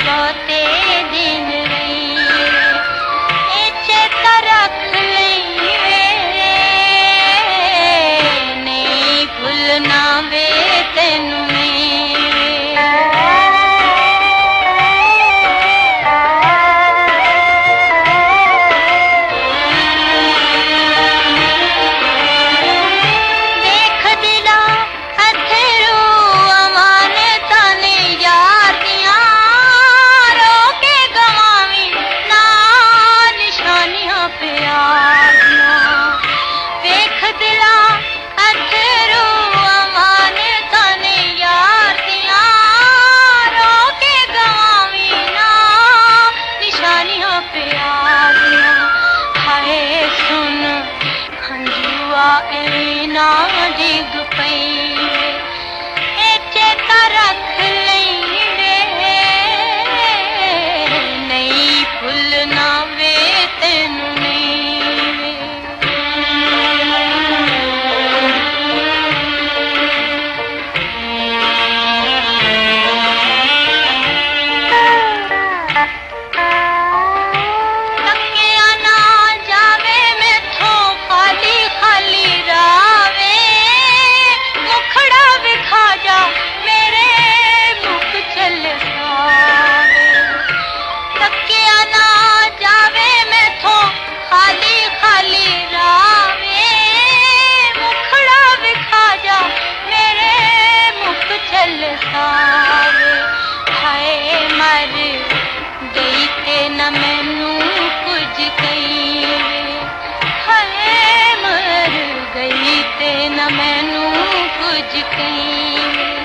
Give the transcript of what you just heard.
बहुते दिन रही ए चेता रख लई वे नहीं भुलना वे तेनू ना डिग पई ए चेता रख लई वे नहीं भुलना वे तेनू हाय मर गई ते न मैनू कुछ कही हाय मर गई ते न मैनू कुछ कही